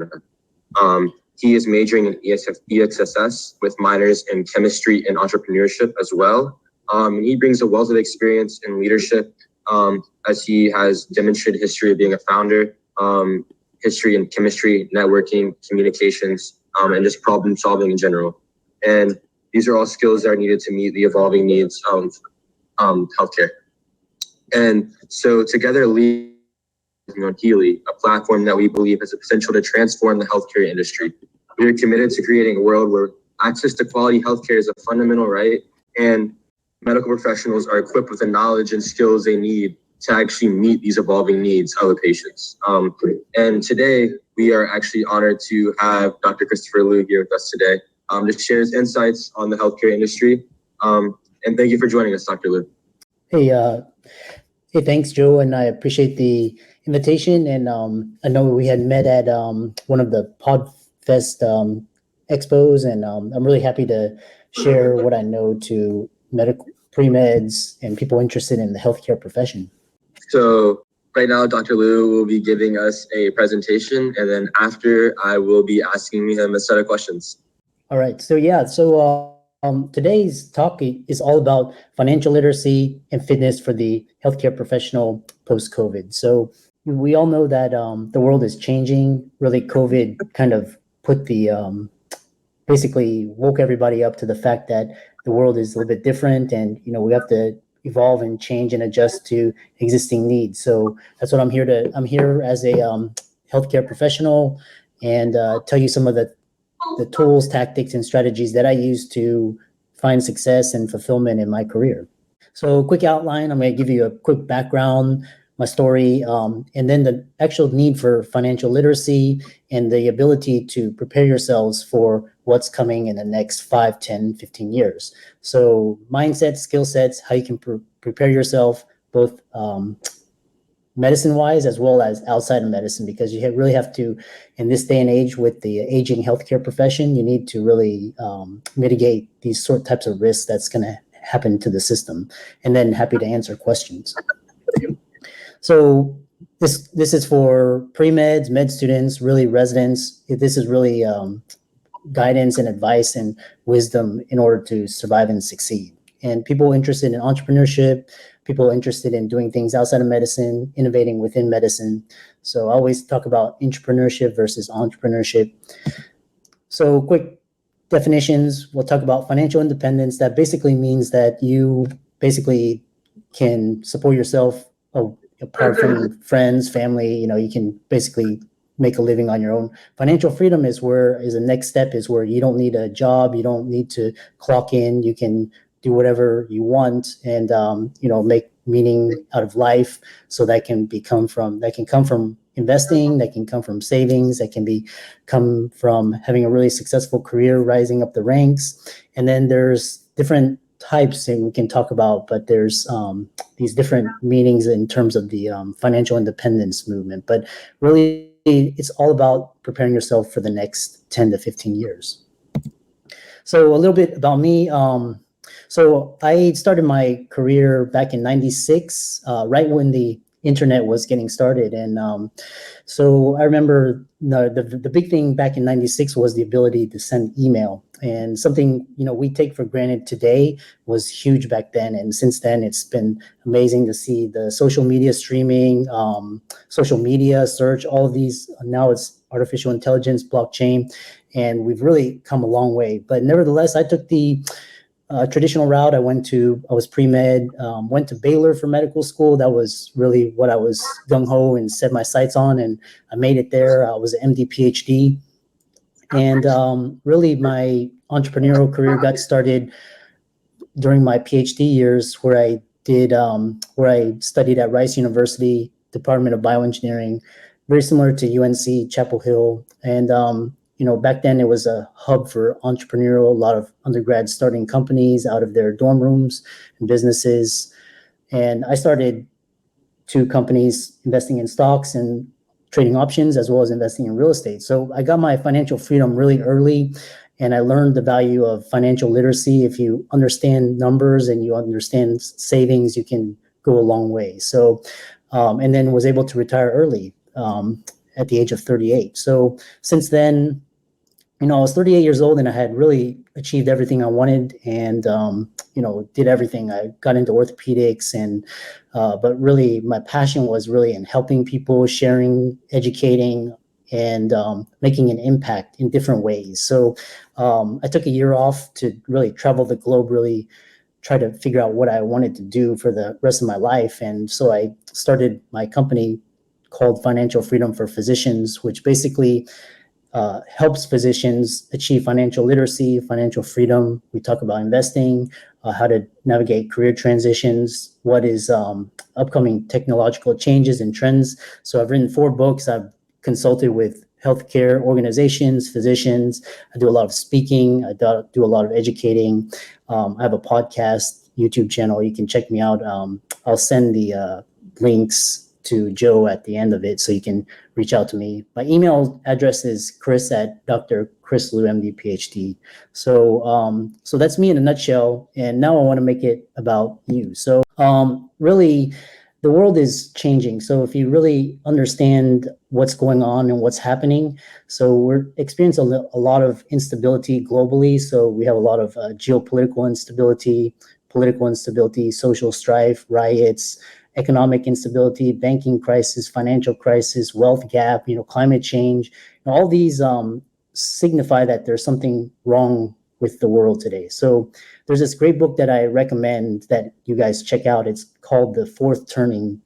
front of him. He is majoring in EXSS with minors in chemistry and entrepreneurship as well. And he brings a wealth of experience in leadership, as he has demonstrated history of being a founder, history in chemistry, networking, communications, and just problem solving in general. And these are all skills that are needed to meet the evolving needs of healthcare. And so together, lead on Healy, a platform that we believe has the potential to transform the healthcare industry. We are committed to creating a world where access to quality healthcare is a fundamental right, and medical professionals are equipped with the knowledge and skills they need to actually meet these evolving needs of the patients. And today, we are actually honored to have Dr. Christopher Liu here with us today to share his insights on the healthcare industry. And thank you for joining us, Dr. Liu. Hey, thanks, Joe, and I appreciate the invitation. And I know we had met at one of the PodFest expos, and I'm really happy to share what I know to medical pre-meds and people interested in the healthcare profession. So right now, Dr. Liu will be giving us a presentation, and then after, I will be asking him a set of questions. All right. So today's talk is all about financial literacy and fitness for the healthcare professional post-COVID. So we all know that the world is changing. Really, COVID kind of put basically woke everybody up to the fact that the world is a little bit different, and we have to evolve and change and adjust to existing needs. So that's what I'm here as a healthcare professional, and tell you some of the tools, tactics, and strategies that I use to find success and fulfillment in my career. So quick outline, I'm going to give you a quick background, my story, and then the actual need for financial literacy and the ability to prepare yourselves for what's coming in the next 5, 10, 15 years. So mindset, skill sets, how you can prepare yourself both medicine-wise as well as outside of medicine, because you really have to, in this day and age with the aging healthcare profession, you need to really mitigate these types of risks that's going to happen to the system. And then happy to answer questions. So this is for pre-meds, med students, really residents. This is really guidance and advice and wisdom in order to survive and succeed. And people interested in entrepreneurship, people interested in doing things outside of medicine, innovating within medicine. So I always talk about entrepreneurship versus entrepreneurship. So quick definitions, we'll talk about financial independence. That basically means that you basically can support yourself apart from friends, family. You can basically make a living on your own. Financial freedom is a next step, is where you don't need a job, you don't need to clock in, you can do whatever you want and make meaning out of life. So that can come from investing, that can come from savings, that can come from having a really successful career, rising up the ranks. And then there's different types that we can talk about, but there's these different meanings in terms of the financial independence movement. But really, it's all about preparing yourself for the next 10 to 15 years. So a little bit about me. So I started my career back in '96, right when the internet was getting started. And so I remember the big thing back in '96 was the ability to send email. And something, we take for granted today was huge back then. And since then, it's been amazing to see the social media streaming, social media search, all of these. Now it's artificial intelligence, blockchain, and we've really come a long way. But nevertheless, I took the traditional route. I was pre-med, went to Baylor for medical school. That was really what I was gung-ho and set my sights on, and I made it there. I was an MD-PhD. And really my entrepreneurial career got started during my PhD years, where I studied at Rice University, Department of Bioengineering, very similar to UNC Chapel Hill. And back then it was a hub for entrepreneurial, a lot of undergrads starting companies out of their dorm rooms and businesses. And I started 2 companies investing in stocks and trading options, as well as investing in real estate. So I got my financial freedom really early, and I learned the value of financial literacy. If you understand numbers and you understand savings, you can go a long way. So, and then was able to retire early. at the age of 38. So since then, I was 38 years old and I had really achieved everything I wanted and, did everything. I got into orthopedics but really my passion was really in helping people, sharing, educating, and making an impact in different ways. So I took a year off to really travel the globe, really try to figure out what I wanted to do for the rest of my life. And so I started my company called Financial Freedom for Physicians, which basically helps physicians achieve financial literacy, financial freedom. We talk about investing, how to navigate career transitions, what is upcoming technological changes and trends. So I've written 4 books. I've consulted with healthcare organizations, physicians. I do a lot of speaking. I do a lot of educating. I have a podcast, YouTube channel. You can check me out. I'll send the links to Joe at the end of it, so you can reach out to me. My email address is chris@drchrislou, MD-PhD. So that's me in a nutshell. And now I want to make it about you. So really, the world is changing. So if you really understand what's going on and what's happening, so we're experiencing a lot of instability globally. So we have a lot of geopolitical instability, political instability, social strife, riots, economic instability, banking crisis, financial crisis, wealth gap, climate change. All these signify that there's something wrong with the world today. So there's this great book that I recommend that you guys check out. It's called The Fourth Turning.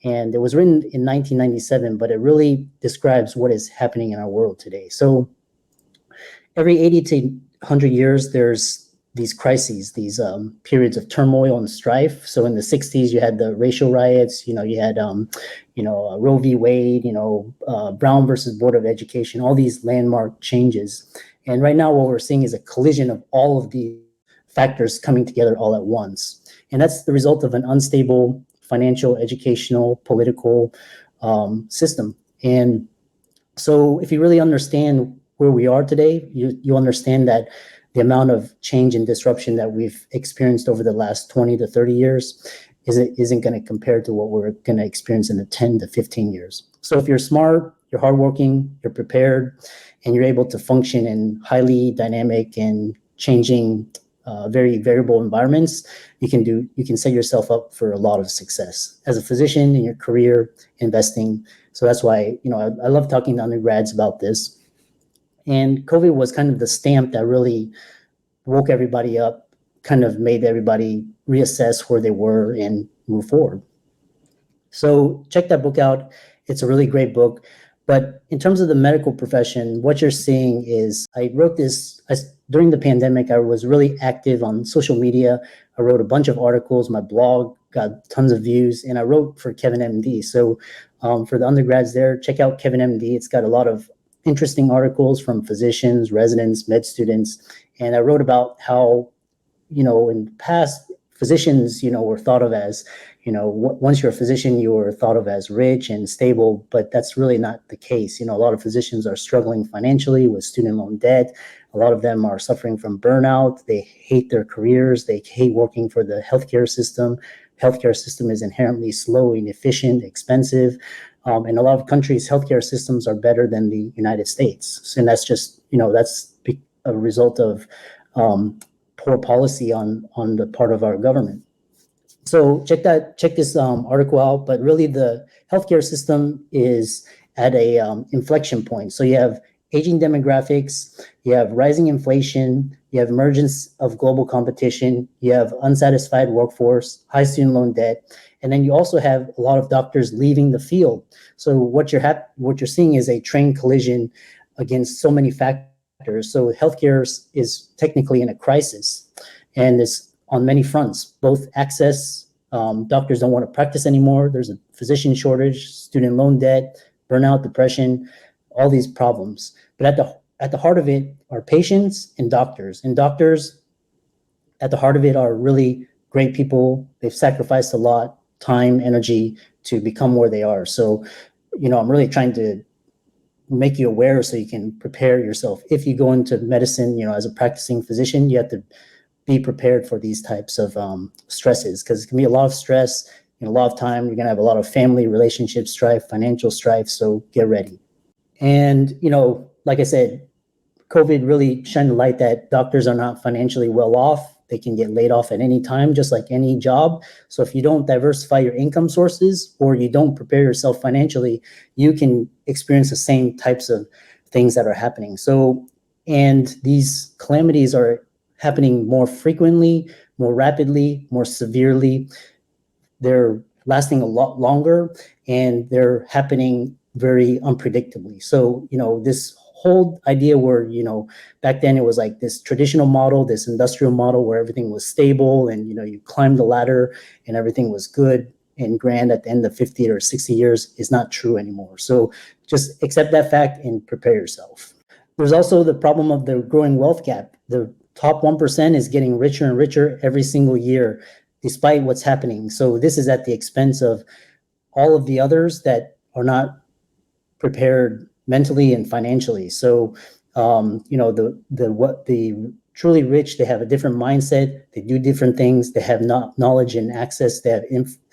And it was written in 1997, but it really describes what is happening in our world today. So every 80 to 100 years, there's these crises, these periods of turmoil and strife. So in the 60s, you had the racial riots, you had, Roe v. Wade, Brown versus Board of Education, all these landmark changes. And right now what we're seeing is a collision of all of these factors coming together all at once. And that's the result of an unstable financial, educational, political system. And so if you really understand where we are today, you understand that the amount of change and disruption that we've experienced over the last 20 to 30 years isn't going to compare to what we're going to experience in the 10 to 15 years. So if you're smart, you're hardworking, you're prepared, and you're able to function in highly dynamic and changing, very variable environments, you can set yourself up for a lot of success as a physician in your career, investing. So that's why, I love talking to undergrads about this. And COVID was kind of the stamp that really woke everybody up, kind of made everybody reassess where they were and move forward. So check that book out. It's a really great book. But in terms of the medical profession, what you're seeing is I wrote this during the pandemic. I was really active on social media. I wrote a bunch of articles. My blog got tons of views, and I wrote for Kevin MD. So for the undergrads there, check out Kevin MD. It's got a lot of interesting articles from physicians, residents, med students. And I wrote about how, in the past, physicians, were thought of as, once you're a physician, you were thought of as rich and stable, but that's really not the case. A lot of physicians are struggling financially with student loan debt. A lot of them are suffering from burnout. They hate their careers. They hate working for the healthcare system. Healthcare system is inherently slow, inefficient, expensive. In a lot of countries, healthcare systems are better than the United States. And that's just, that's a result of poor policy on the part of our government. So check this article out. But really, the healthcare system is at a inflection point. So you have aging demographics, you have rising inflation, you have emergence of global competition, you have unsatisfied workforce, high student loan debt, and then you also have a lot of doctors leaving the field. So what you're seeing is a train collision against so many factors. So healthcare is technically in a crisis, and it's on many fronts. Both access, doctors don't want to practice anymore. There's a physician shortage, student loan debt, burnout, depression, all these problems. But at the heart of it are patients and doctors. And doctors at the heart of it are really great people. They've sacrificed a lot, time, energy to become where they are. So, I'm really trying to make you aware so you can prepare yourself. If you go into medicine, as a practicing physician, you have to be prepared for these types of stresses, because it can be a lot of stress, a lot of time. You're going to have a lot of family relationship strife, financial strife. So get ready. And, like I said, COVID really shined a light that doctors are not financially well off. They can get laid off at any time, just like any job. So if you don't diversify your income sources or you don't prepare yourself financially, you can experience the same types of things that are happening. So, and these calamities are happening more frequently, more rapidly, more severely. They're lasting a lot longer, and they're happening very unpredictably. So, this whole idea where, back then it was like this traditional model, this industrial model where everything was stable and, you climbed the ladder and everything was good and grand at the end of 50 or 60 years is not true anymore. So just accept that fact and prepare yourself. There's also the problem of the growing wealth gap. The top 1% is getting richer and richer every single year, despite what's happening. So this is at the expense of all of the others that are not prepared mentally and financially. So, the truly rich, they have a different mindset. They do different things. They have knowledge and access. They have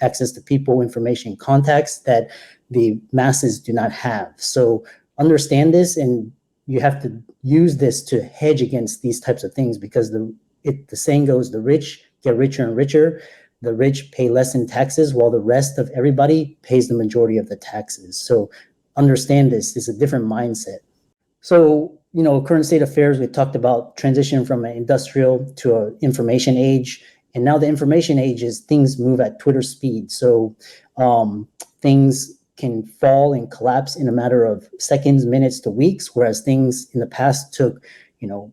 access to people, information, contacts that the masses do not have. So understand this, and you have to use this to hedge against these types of things, because the saying goes, the rich get richer and richer. The rich pay less in taxes, while the rest of everybody pays the majority of the taxes. So understand this. It's a different mindset. So, current state affairs, we talked about transition from an industrial to an information age. And now the information age is things move at Twitter speed. So things can fall and collapse in a matter of seconds, minutes to weeks, whereas things in the past took,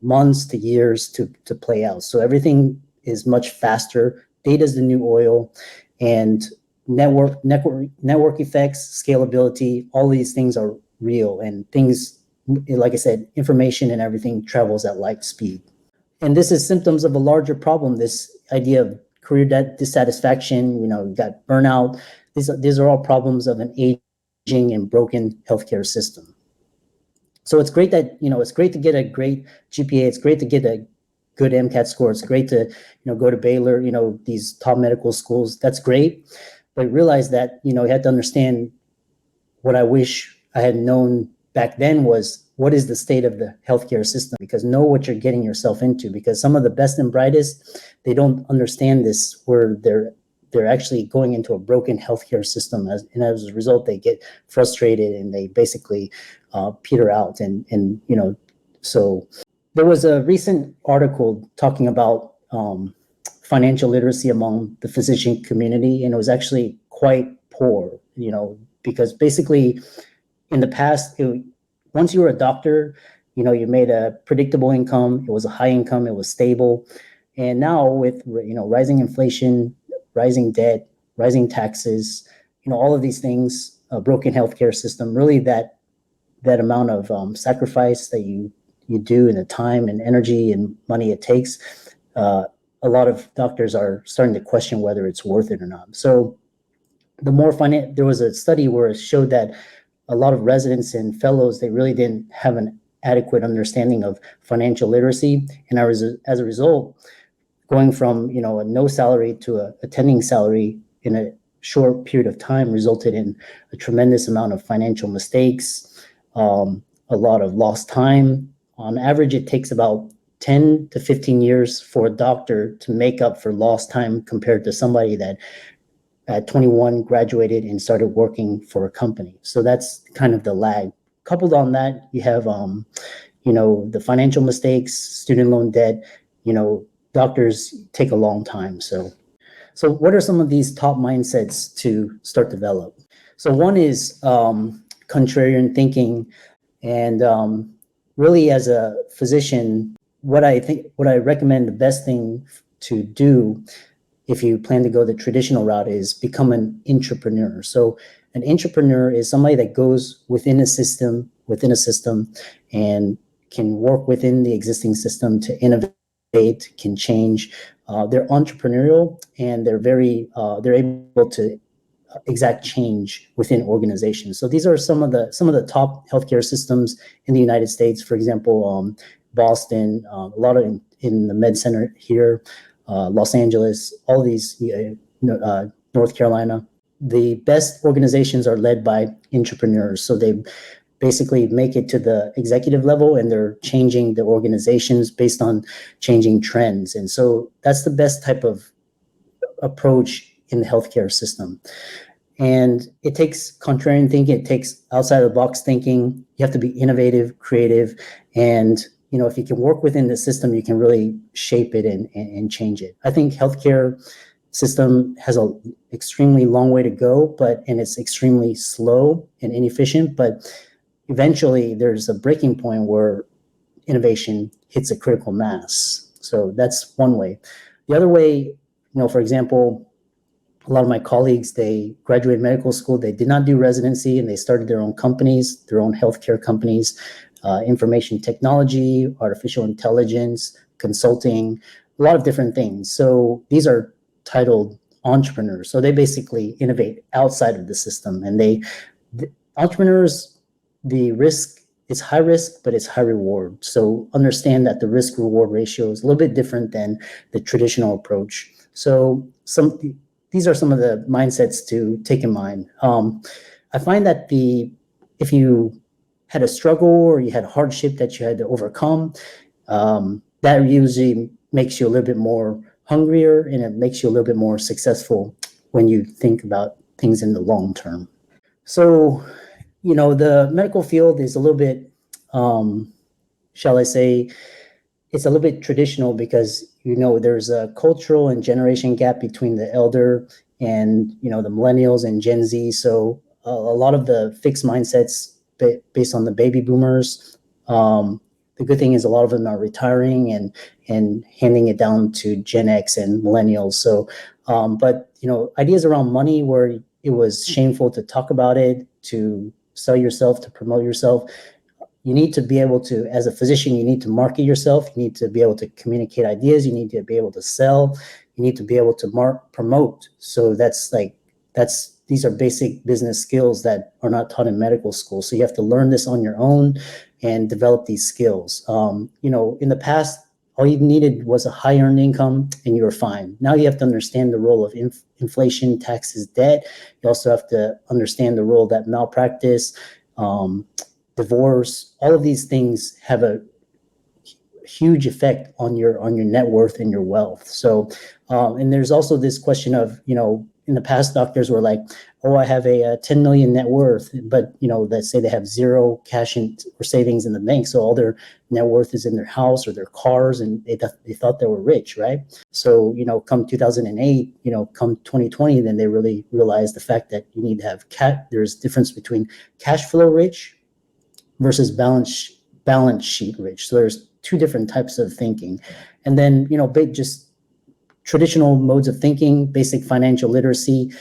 months to years to play out. So everything is much faster. Data is the new oil, and network effects, scalability, all these things are real, and things, like I said, information and everything travels at light speed. And this is symptoms of a larger problem, this idea of career dissatisfaction, you got burnout. These are all problems of an aging and broken healthcare system. So it's great that, it's great to get a great GPA. It's great to get a good MCAT score. It's great to, go to Baylor, these top medical schools. That's great. But realize that, you have to understand what I wish I had known back then was, what is the state of the healthcare system? Because know what you're getting yourself into, because some of the best and brightest, they don't understand this, where they're actually going into a broken healthcare system, and as a result, they get frustrated and they basically peter out. And so there was a recent article talking about financial literacy among the physician community, and it was actually quite poor, because basically in the past, once you were a doctor, you made a predictable income. It was a high income. It was stable. And now with, rising inflation, rising debt, rising taxes, all of these things, a broken healthcare system, really that amount of sacrifice that you do, and the time and energy and money it takes, a lot of doctors are starting to question whether it's worth it or not. So there was a study where it showed that a lot of residents and fellows, they really didn't have an adequate understanding of financial literacy. And as a result, going from, a no salary to a attending salary in a short period of time resulted in a tremendous amount of financial mistakes, a lot of lost time. On average, it takes about 10 to 15 years for a doctor to make up for lost time, compared to somebody that at 21 graduated and started working for a company. So that's kind of the lag. Coupled on that, you have, the financial mistakes, student loan debt. Doctors take a long time. So what are some of these top mindsets to start develop? So one is contrarian thinking. And really, as a physician, what I recommend, the best thing to do if you plan to go the traditional route is become an entrepreneur. So an entrepreneur is somebody that goes within a system, and can work within the existing system to innovate, can change. They're entrepreneurial, and they're able to exact change within organizations. So these are some of the top healthcare systems in the United States. For example, Boston, a lot of in the Med Center here, Los Angeles, all these, North Carolina. The best organizations are led by entrepreneurs. So they basically make it to the executive level, and they're changing the organizations based on changing trends. And so that's the best type of approach in the healthcare system. And it takes contrarian thinking, it takes outside of the box thinking. You have to be innovative, creative, and if you can work within the system, you can really shape it and change it. I think healthcare system has an extremely long way to go, and it's extremely slow and inefficient, but eventually there's a breaking point where innovation hits a critical mass. So that's one way. The other way, for example, a lot of my colleagues, they graduated medical school, they did not do residency, and they started their own companies, their own healthcare companies, information technology, artificial intelligence, consulting, a lot of different things. So these are titled entrepreneurs. So they basically innovate outside of the system. And the entrepreneurs, the risk is high risk, but it's high reward. So understand that the risk reward ratio is a little bit different than the traditional approach. So these are some of the mindsets to take in mind. I find that if you had a struggle or you had hardship that you had to overcome, that usually makes you a little bit more hungrier, and it makes you a little bit more successful when you think about things in the long term. So, the medical field is a little bit, shall I say, it's a little bit traditional because, there's a cultural and generation gap between the elder and, the millennials and Gen Z. So a lot of the fixed mindsets based on the baby boomers, the good thing is a lot of them are retiring and handing it down to Gen X and millennials. So, but, ideas around money where it was shameful to talk about it, to sell yourself, to promote yourself. You need to be able to, as a physician, you need to market yourself. You need to be able to communicate ideas. You need to be able to sell. You need to be able to promote. So these are basic business skills that are not taught in medical school. So you have to learn this on your own and develop these skills. In the past, all you needed was a high earned income and you were fine. Now you have to understand the role of inflation, taxes, debt. You also have to understand the role that malpractice, divorce, all of these things have a huge effect on your net worth and your wealth. So, and there's also this question of, in the past, doctors were like, oh, I have a 10 million net worth, but, let's say they have zero cash or savings in the bank. So all their net worth is in their house or their cars, and they thought they were rich, right? So, come 2008, come 2020, then they really realized the fact that you need to have there's difference between cash flow rich versus balance sheet rich. So there's two different types of thinking. And then, just traditional modes of thinking, basic financial literacy.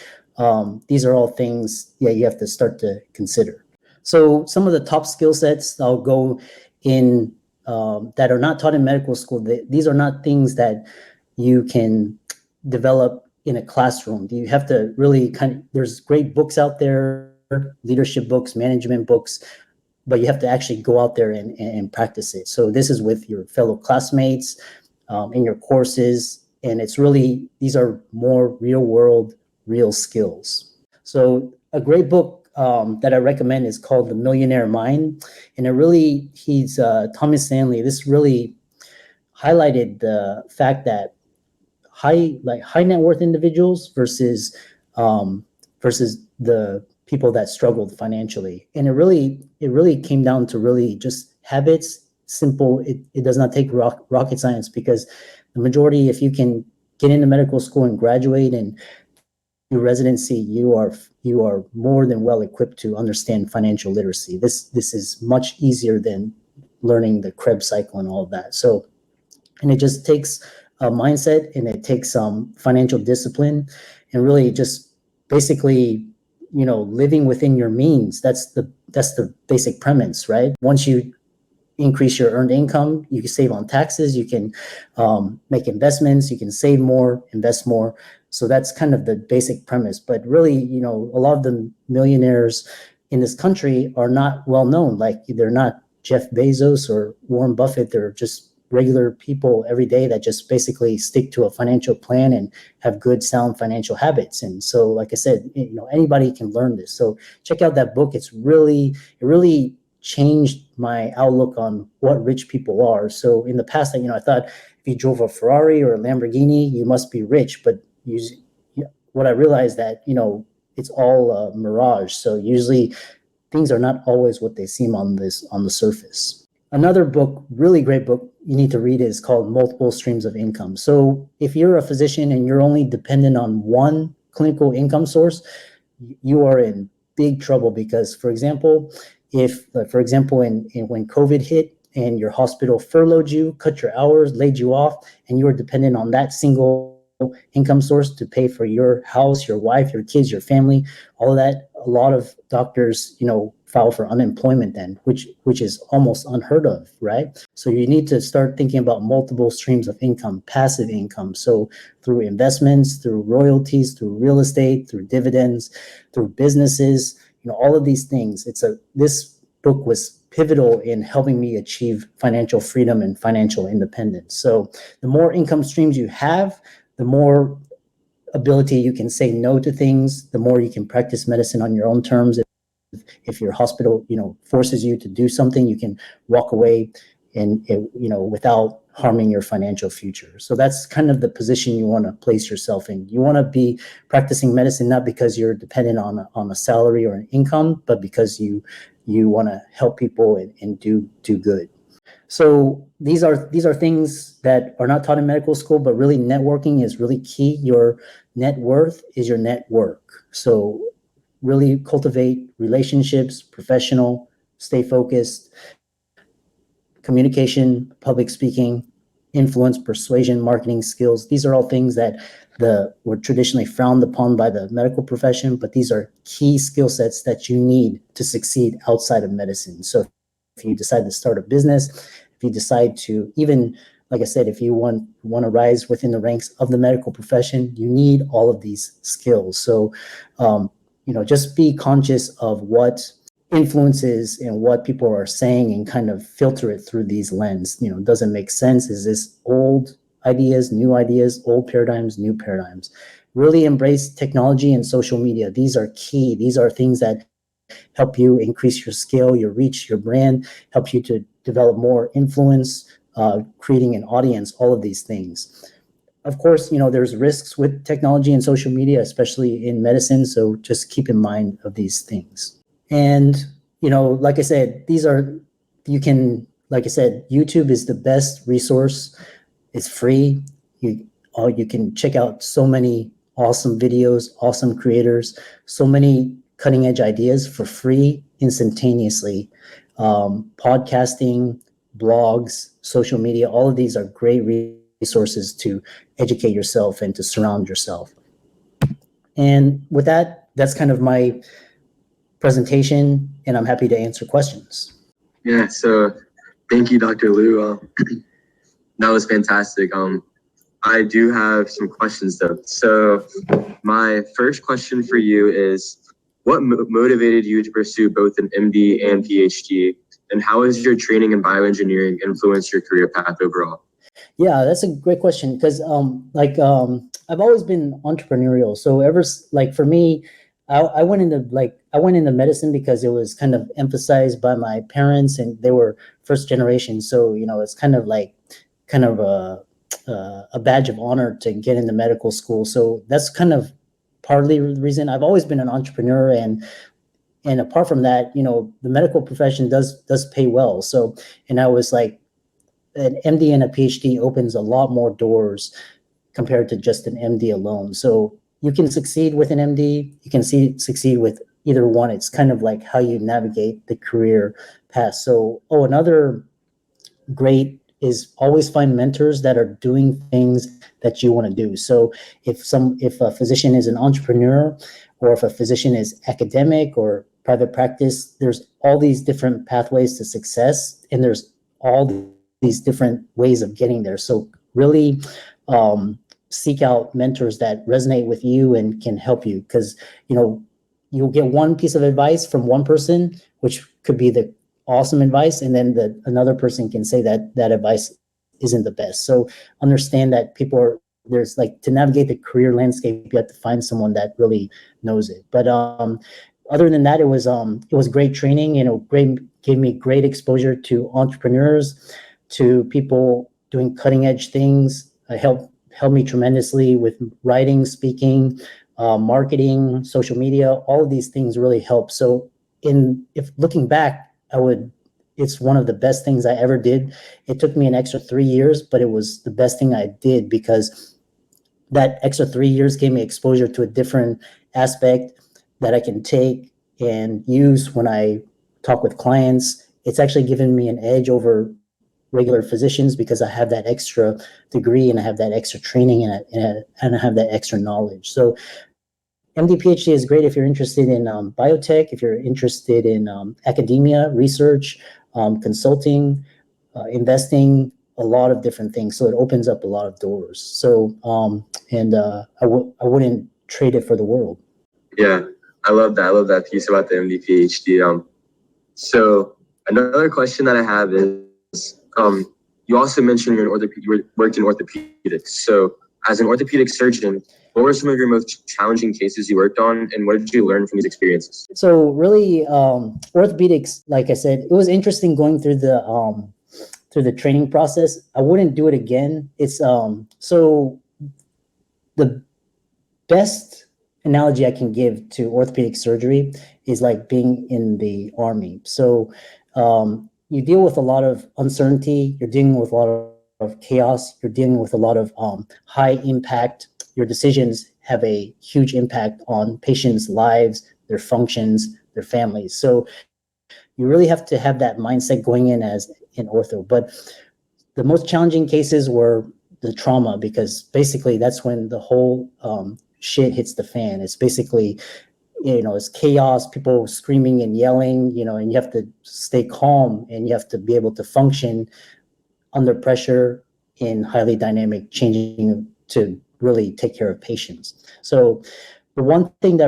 These are all things, you have to start to consider. So some of the top skill sets I'll go in that are not taught in medical school. These are not things that you can develop in a classroom. You have to really there's great books out there, leadership books, management books, but you have to actually go out there and practice it. So this is with your fellow classmates in your courses. And it's really, these are more real world, real skills. So a great book that I recommend is called The Millionaire Mind. And he's Thomas Stanley. This really highlighted the fact that high net worth individuals versus the people that struggled financially. And it really came down to really just habits, simple. It does not take rocket science, because the majority, if you can get into medical school and graduate and do residency, you are more than well equipped to understand financial literacy. This is much easier than learning the Krebs cycle and all of that. So, and it just takes a mindset, and it takes some financial discipline, and really just basically, living within your means. That's the basic premise, right? Once you increase your earned income, you can save on taxes, you can make investments, you can save more, invest more. So that's kind of the basic premise. But really, a lot of the millionaires in this country are not well known. Like, they're not Jeff Bezos or Warren Buffett. They're just regular people every day that just basically stick to a financial plan and have good, sound financial habits. And so, like I said, anybody can learn this. So check out that book. It really changed my outlook on what rich people are. So in the past, I thought if you drove a Ferrari or a Lamborghini, you must be rich. But what I realized that, it's all a mirage. So usually things are not always what they seem on the surface. Another book, really great book you need to read, is called Multiple Streams of Income. So if you're a physician and you're only dependent on one clinical income source, you are in big trouble because, for example, when COVID hit and your hospital furloughed you, cut your hours, laid you off, and you were dependent on that single income source to pay for your house, your wife, your kids, your family, all of that, a lot of doctors, file for unemployment then, which is almost unheard of, right? So you need to start thinking about multiple streams of income, passive income. So through investments, through royalties, through real estate, through dividends, through businesses, all of these things. This book was pivotal in helping me achieve financial freedom and financial independence. So the more income streams you have, the more ability you can say no to things, the more you can practice medicine on your own terms. If your hospital, forces you to do something, you can walk away and, without harming your financial future. So that's kind of the position you want to place yourself in. You want to be practicing medicine not because you're dependent on a salary or an income, but because you want to help people and do good. So these are things that are not taught in medical school, but really networking is really key. Your net worth is your network. So really cultivate relationships, professional, stay focused, communication, public speaking, influence, persuasion, marketing skills. These are all things that were traditionally frowned upon by the medical profession, but these are key skill sets that you need to succeed outside of medicine. So if you decide to start a business, if you decide to even, like I said, if you want to rise within the ranks of the medical profession, you need all of these skills. So, just be conscious of what influences and what people are saying and kind of filter it through these lens. Does it make sense? Is this old ideas, new ideas, old paradigms, new paradigms? Really embrace technology and social media. These are key. These are things that help you increase your scale, your reach, your brand, help you to develop more influence, creating an audience, all of these things. Of course, there's risks with technology and social media, especially in medicine. So just keep in mind of these things. And, like I said, YouTube is the best resource. It's free. You can check out so many awesome videos, awesome creators, so many cutting edge ideas for free instantaneously. Podcasting, blogs, social media, all of these are great resources to educate yourself and to surround yourself. And with that, that's kind of my presentation, and I'm happy to answer questions. Yeah, so thank you, Dr. Liu. That was fantastic. I do have some questions though. So my first question for you is, what motivated you to pursue both an MD and PhD? And how has your training in bioengineering influenced your career path overall? Yeah, that's a great question because I've always been entrepreneurial. So for me, I went into medicine because it was kind of emphasized by my parents and they were first generation. So, it's kind of a badge of honor to get into medical school. So that's kind of partly the reason. I've always been an entrepreneur, and apart from that, the medical profession does pay well. So, and I was like, an MD and a PhD opens a lot more doors compared to just an MD alone. So you can succeed with an MD, you can succeed with either one. It's kind of like how you navigate the career path. So, another great is always find mentors that are doing things that you want to do. So if a physician is an entrepreneur, or if a physician is academic or private practice, there's all these different pathways to success, and there's all these different ways of getting there. So really seek out mentors that resonate with you and can help you, because you'll get one piece of advice from one person, which could be the awesome advice, and then another person can say that advice isn't the best. So understand that to navigate the career landscape, you have to find someone that really knows it. But other than that, it was great training, gave me great exposure to entrepreneurs, to people doing cutting edge things. Helped me tremendously with writing, speaking, marketing, social media. All of these things really help. So, if looking back, it's one of the best things I ever did. It took me an extra 3 years, but it was the best thing I did because that extra 3 years gave me exposure to a different aspect that I can take and use when I talk with clients. It's actually given me an edge over regular physicians because I have that extra degree and I have that extra training and I have that extra knowledge. So MD-PhD is great if you're interested in biotech, if you're interested in academia, research, consulting, investing, a lot of different things. So it opens up a lot of doors. So, I wouldn't trade it for the world. Yeah, I love that. I love that piece about the MD-PhD. So another question that I have is, you also mentioned you worked in orthopedics. So as an orthopedic surgeon, what were some of your most challenging cases you worked on, and what did you learn from these experiences? So really, orthopedics, like I said, it was interesting going through the training process. I wouldn't do it again. It's so the best analogy I can give to orthopedic surgery is like being in the army. So you deal with a lot of uncertainty. You're dealing with a lot of chaos. You're dealing with a lot of high impact. Your decisions have a huge impact on patients' lives, their functions, their families. So you really have to have that mindset going in as in ortho. But the most challenging cases were the trauma, because basically that's when the whole shit hits the fan. It's basically, it's chaos, people screaming and yelling, and you have to stay calm and you have to be able to function under pressure in highly dynamic changing to really take care of patients. So the one thing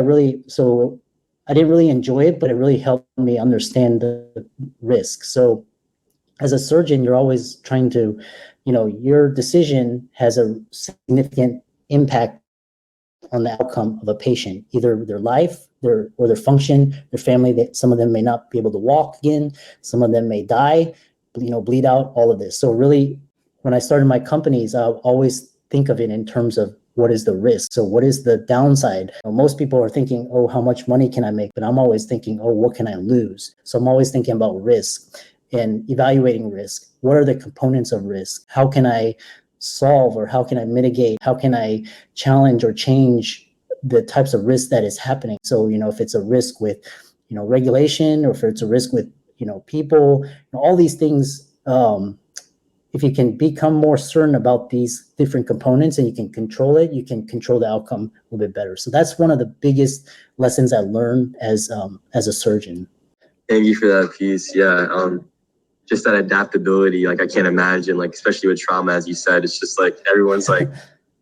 so I didn't really enjoy it, but it really helped me understand the risk. So as a surgeon, you're always trying to, your decision has a significant impact on the outcome of a patient, either their life, their function, their family. That some of them may not be able to walk again, some of them may die, bleed out, all of this. So really, when I started my companies, I always think of it in terms of what is the risk. So what is the downside? Most people are thinking, oh, how much money can I make? But I'm always thinking, oh, what can I lose? So I'm always thinking about risk and evaluating risk. What are the components of risk? How can I solve, or how can I mitigate? How can I challenge or change the types of risk that is happening? So, if it's a risk with, regulation, or if it's a risk with, people, all these things, if you can become more certain about these different components and you can control it, you can control the outcome a little bit better. So that's one of the biggest lessons I learned as a surgeon. Thank you for that piece. Yeah. Just that adaptability, like I can't imagine, like especially with trauma, as you said, it's just like everyone's like,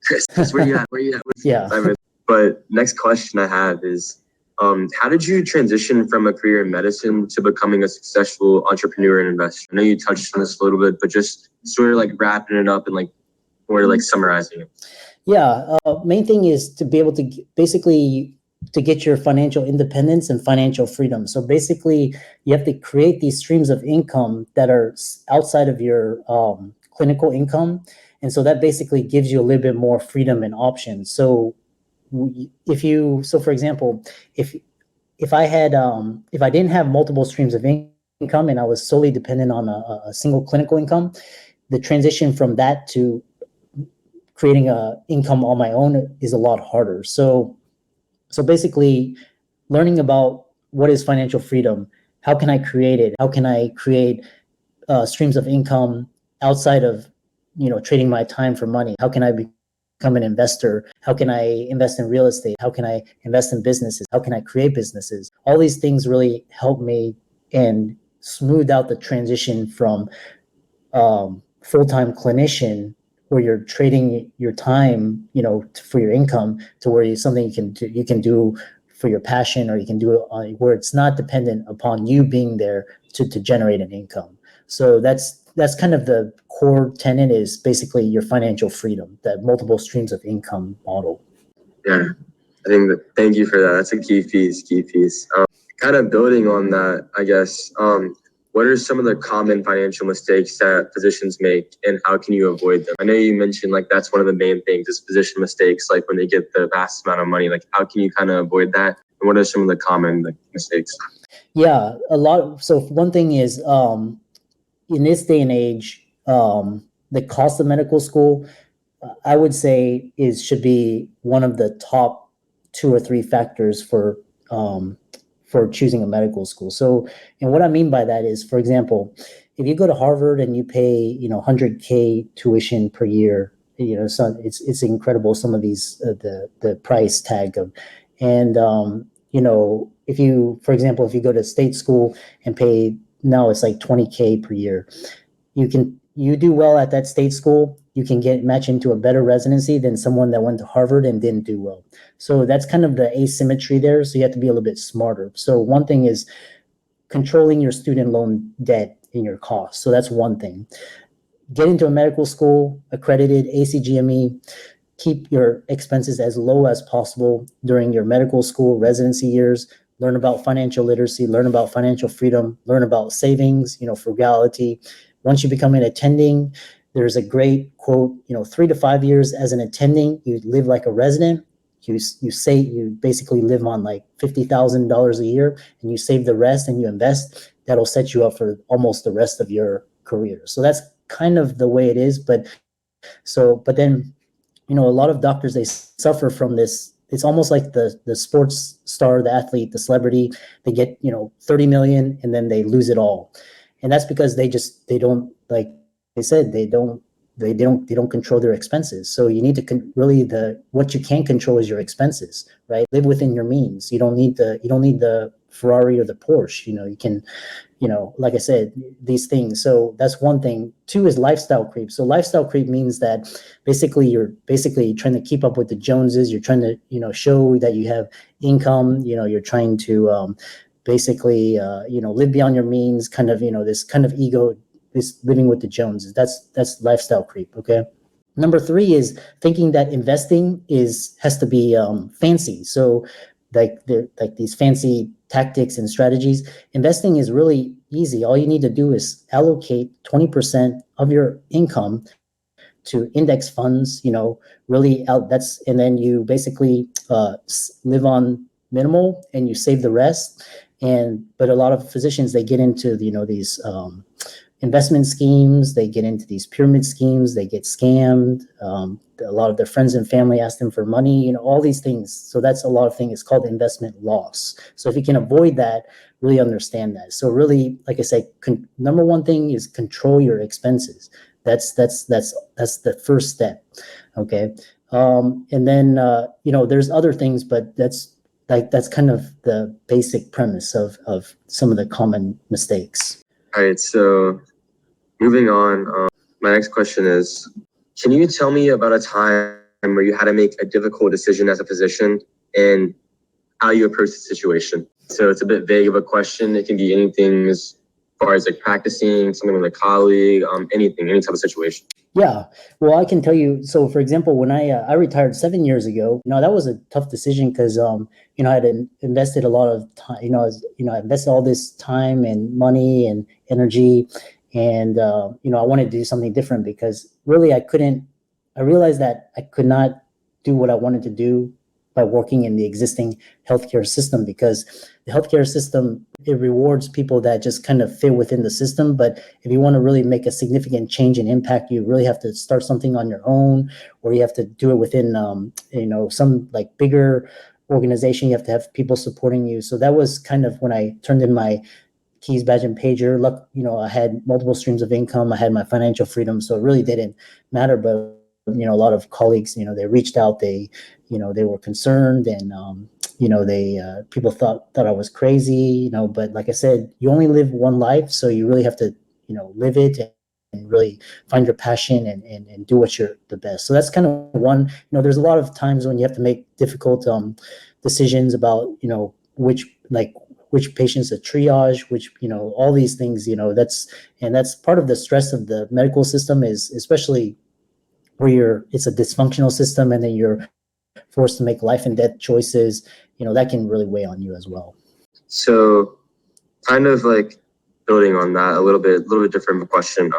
Chris, where you at? Where you at? Yeah. But next question I have is, how did you transition from a career in medicine to becoming a successful entrepreneur and investor? I know you touched on this a little bit, but just sort of like wrapping it up and like more like summarizing it. Yeah. Main thing is to be able to basically to get your financial independence and financial freedom. So basically, you have to create these streams of income that are outside of your clinical income, and so that basically gives you a little bit more freedom and options. So for example, if I didn't have multiple streams of income and I was solely dependent on a single clinical income, the transition from that to creating a income on my own is a lot harder. So basically, learning about what is financial freedom, how can I create it? How can I create streams of income outside of trading my time for money? How can I become an investor? How can I invest in real estate? How can I invest in businesses? How can I create businesses? All these things really help me and smooth out the transition from full-time clinician, where you're trading your time, for your income, to where something you can do for your passion, or you can do it where it's not dependent upon you being there to generate an income. So that's kind of the core tenet, is basically your financial freedom, that multiple streams of income model. Yeah. I think that, thank you for that. That's a key piece, key piece. Kind of building on that, I guess, what are some of the common financial mistakes that physicians make and how can you avoid them? I know you mentioned like that's one of the main things is physician mistakes, like when they get the vast amount of money, like how can you kind of avoid that? And what are some of the common like mistakes? Yeah, a lot. So one thing is, in this day and age, the cost of medical school, I would say, is should be one of the top two or three factors for choosing a medical school. So, and what I mean by that is, for example, if you go to Harvard and you pay, 100K tuition per year, so it's incredible. Some of these the price tag of, and if you, for example, if you go to state school and pay, now it's like 20K per year, you do well at that state school, you can get match into a better residency than someone that went to Harvard and didn't do well. So that's kind of the asymmetry there. So you have to be a little bit smarter. So one thing is controlling your student loan debt in your costs. So that's one thing. Get into a medical school, accredited, ACGME, keep your expenses as low as possible during your medical school residency years. Learn about financial literacy, learn about financial freedom, learn about savings, frugality. Once you become an attending, there's a great quote, 3 to 5 years as an attending, you live like a resident. You basically live on like $50,000 a year, and you save the rest and you invest. That'll set you up for almost the rest of your career. So that's kind of the way it is. But then, a lot of doctors, they suffer from this. It's almost like the sports star, the athlete, the celebrity. They get 30 million and then they lose it all, and that's because they don't, like they said, they don't control their expenses. So you need to really, the what you can control is your expenses, right? Live within your means. You don't need the Ferrari or the Porsche. You can, like I said, these things. So that's one thing. Two is lifestyle creep. So lifestyle creep means that basically you're basically trying to keep up with the Joneses. You're trying to, show that you have income. You're trying to basically, live beyond your means. Kind of, this kind of ego, this living with the Joneses. That's lifestyle creep. Okay. Number three is thinking that investing has to be fancy. So like these fancy tactics and strategies. Investing is really easy. All you need to do is allocate 20% of your income to index funds, really out. And then you basically live on minimal and you save the rest. But a lot of physicians, they get into, these investment schemes. They get into these pyramid schemes. They get scammed. A lot of their friends and family ask them for money, all these things. So that's a lot of things. It's called investment loss. So if you can avoid that, really understand that. So really, like I said, number one thing is control your expenses. That's the first step. Okay. And then, there's other things, but that's kind of the basic premise of some of the common mistakes. All right. So moving on, my next question is, can you tell me about a time where you had to make a difficult decision as a physician and how you approached the situation? So it's a bit vague of a question. It can be anything as far as like practicing, something with a colleague, anything, any type of situation. Yeah, well, I can tell you. So, for example, when I retired 7 years ago, that was a tough decision because I had invested a lot of time. I invested all this time and money and energy, and I wanted to do something different because really I couldn't. I realized that I could not do what I wanted to do by working in the existing healthcare system, because the healthcare system, it rewards people that just kind of fit within the system. But if you want to really make a significant change and impact, you really have to start something on your own, or you have to do it within some like bigger organization. You have to have people supporting you. So that was kind of when I turned in my keys, badge, and pager. I had multiple streams of income. I had my financial freedom, so it really didn't matter. But a lot of colleagues, they reached out. They were concerned, and they people thought I was crazy. But like I said, you only live one life, so you really have to live it and really find your passion and do what you're the best. So that's kind of one. There's a lot of times when you have to make difficult decisions about which patients to triage, which all these things. That's part of the stress of the medical system, is especially where it's a dysfunctional system, and then you're forced to make life and death choices, that can really weigh on you as well. So kind of like building on that a little bit different of a question.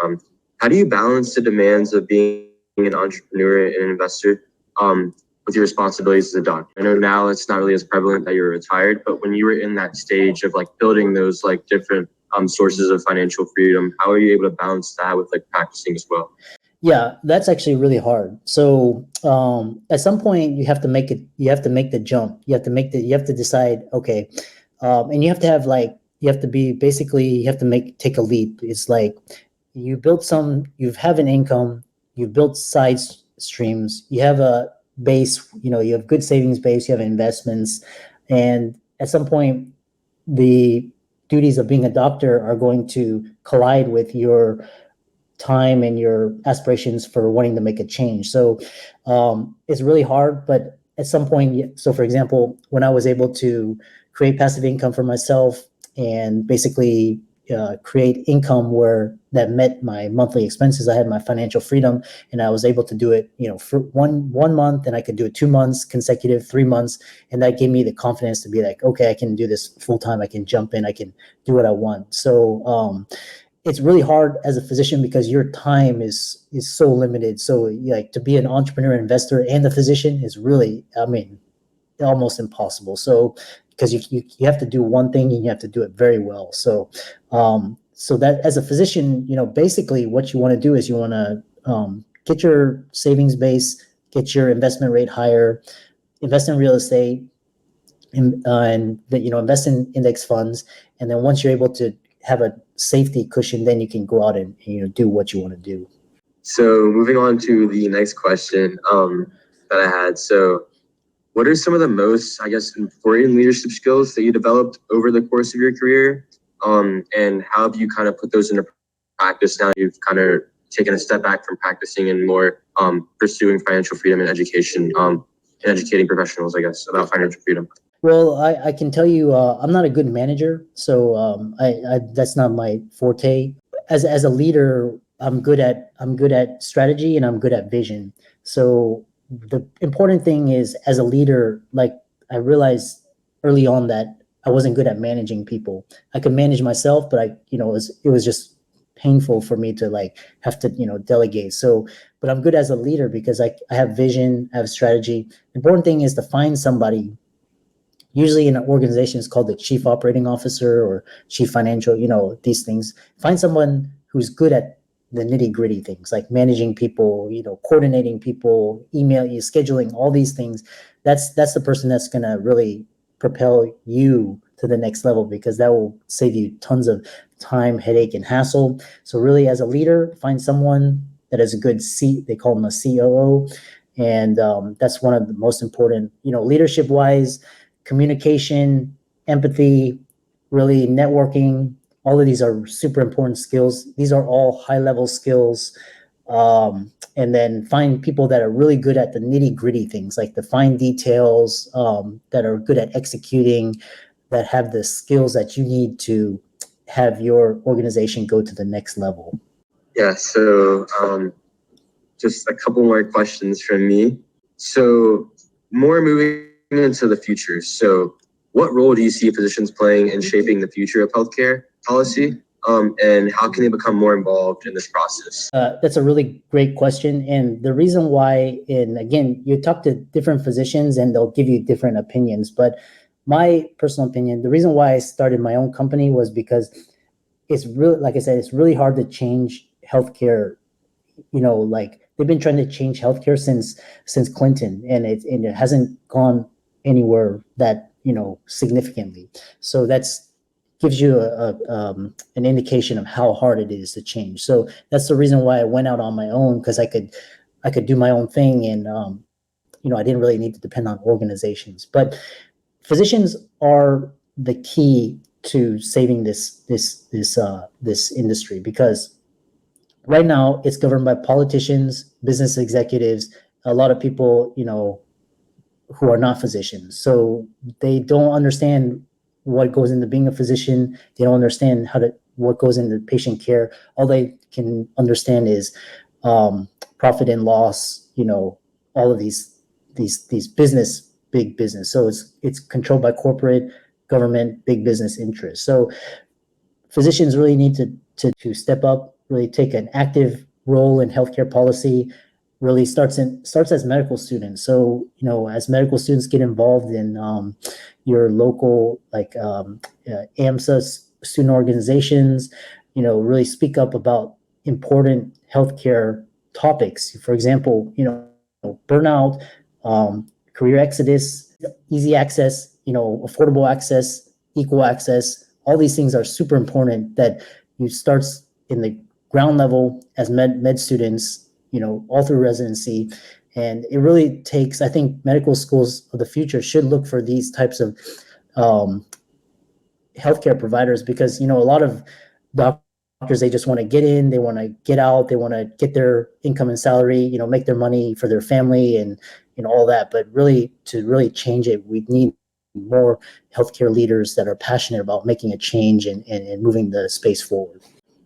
How do you balance the demands of being an entrepreneur and an investor with your responsibilities as a doctor? I know now it's not really as prevalent that you're retired, but when you were in that stage of like building those like different sources of financial freedom, how are you able to balance that with like practicing as well? Yeah, that's actually really hard. So at some point you have to make it. You have to make the jump. You have to decide. Okay, and you have to have like you have to be basically you have to take a leap. It's like you have an income, you've built side streams, you have a base. You have good savings base, you have investments, and at some point the duties of being a doctor are going to collide with your time and your aspirations for wanting to make a change. So it's really hard, but at some point, so for example, when I was able to create passive income for myself and basically create income where that met my monthly expenses, I had my financial freedom, and I was able to do it, for one month, and I could do it 2 months consecutive, 3 months, and that gave me the confidence to be like, okay, I can do this full time. I can jump in. I can do what I want. So it's really hard as a physician because your time is so limited. So like to be an entrepreneur, investor, and a physician is really, I mean, almost impossible. So because you have to do one thing and you have to do it very well. So that as a physician, basically what you want to do is you want to get your savings base, get your investment rate higher, invest in real estate, and invest in index funds, and then once you're able to have a safety cushion, then you can go out and do what you want to do. So moving on to the next question that I had. So what are some of the most, I guess, important leadership skills that you developed over the course of your career? And how have you kind of put those into practice now you've kind of taken a step back from practicing and more pursuing financial freedom and education and educating professionals, I guess, about financial freedom? Well, I can tell you, I'm not a good manager, so I that's not my forte. As a leader, I'm good at strategy and I'm good at vision. So the important thing is, as a leader, like I realized early on that I wasn't good at managing people. I could manage myself, but it was just painful for me to like have to delegate. So, but I'm good as a leader because I have vision, I have strategy. The important thing is to find somebody. Usually in an organization, it's called the chief operating officer or chief financial, these things. Find someone who's good at the nitty gritty things like managing people, coordinating people, email you, scheduling, all these things. That's the person that's going to really propel you to the next level, because that will save you tons of time, headache, and hassle. So really, as a leader, find someone that is a good they call them a COO. And that's one of the most important, leadership wise. Communication, empathy, really networking. All of these are super important skills. These are all high level skills. And then find people that are really good at the nitty gritty things, like the fine details, that are good at executing, that have the skills that you need to have your organization go to the next level. Yeah, so just a couple more questions from me. So more moving into the future. So what role do you see physicians playing in shaping the future of healthcare policy? And how can they become more involved in this process? That's a really great question. And the reason why, and again, you talk to different physicians and they'll give you different opinions. But my personal opinion, the reason why I started my own company was because it's really, like I said, it's really hard to change healthcare. Like they've been trying to change healthcare since Clinton, and it hasn't gone anywhere that significantly. So that's gives you an indication of how hard it is to change. So that's the reason why I went out on my own, because I could do my own thing, and I didn't really need to depend on organizations. But physicians are the key to saving this industry, because right now it's governed by politicians, business executives, a lot of people, who are not physicians. So they don't understand what goes into being a physician. They don't understand what goes into patient care. All they can understand is profit and loss, all of these these business, big business. So it's controlled by corporate, government, big business interests. So physicians really need to step up, really take an active role in healthcare policy. Really starts as medical students. So as medical students get involved in your local AMSA student organizations, really speak up about important healthcare topics. For example, burnout, career exodus, easy access, affordable access, equal access. All these things are super important that you start in the ground level as med students, all through residency. And it really takes, I think medical schools of the future should look for these types of healthcare providers, because, a lot of doctors, they just want to get in, they want to get out, they want to get their income and salary, make their money for their family and all that. But really, to really change it, we need more healthcare leaders that are passionate about making a change and moving the space forward.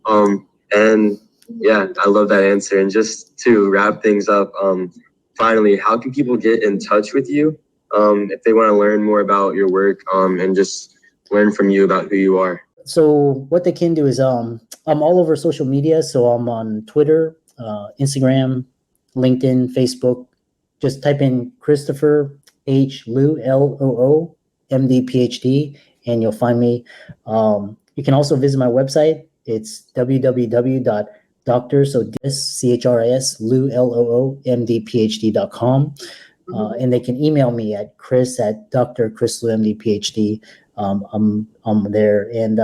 And yeah, I love that answer. And just to wrap things up, finally, how can people get in touch with you if they want to learn more about your work and just learn from you about who you are? So what they can do is I'm all over social media. So I'm on Twitter, Instagram, LinkedIn, Facebook. Just type in Christopher H. Loo, Loo, MD-PhD, and you'll find me. You can also visit my website. It's www.doctor, so CHRIS, Loo, Loo, MD-PhD.com. And they can email me at chris@drchrisloo, I'm there. And,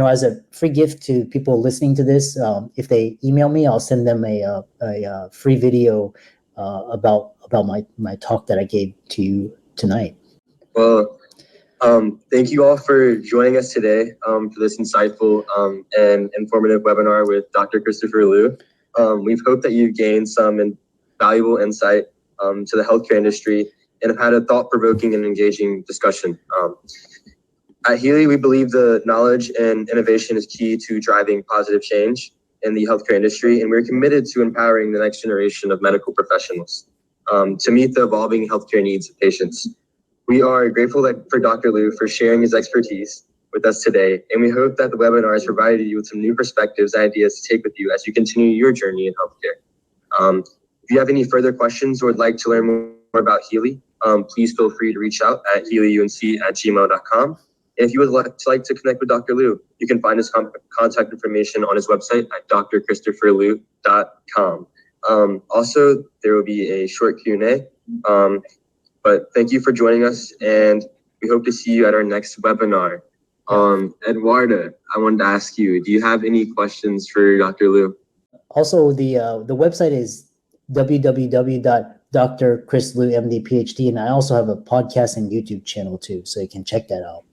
as a free gift to people listening to this, if they email me, I'll send them a free video about my talk that I gave to you tonight. Well, thank you all for joining us today for this insightful and informative webinar with Dr. Christopher Loo. We've hoped that you've gained some valuable insight to the healthcare industry and have had a thought-provoking and engaging discussion. At Healy, we believe the knowledge and innovation is key to driving positive change in the healthcare industry, and we're committed to empowering the next generation of medical professionals to meet the evolving healthcare needs of patients. We are grateful for Dr. Loo for sharing his expertise with us today, and we hope that the webinar has provided you with some new perspectives and ideas to take with you as you continue your journey in healthcare. If you have any further questions or would like to learn more about Healy, please feel free to reach out at healyunc@gmail.com. If you would like to connect with Dr. Loo, you can find his contact information on his website at drchristopherloo.com. Also, there will be a short Q&A, but thank you for joining us, and we hope to see you at our next webinar. Eduardo, I wanted to ask you, do you have any questions for Dr. Loo? Also, the website is www.drchrisloo, MD-PhD, and I also have a podcast and YouTube channel too, so you can check that out.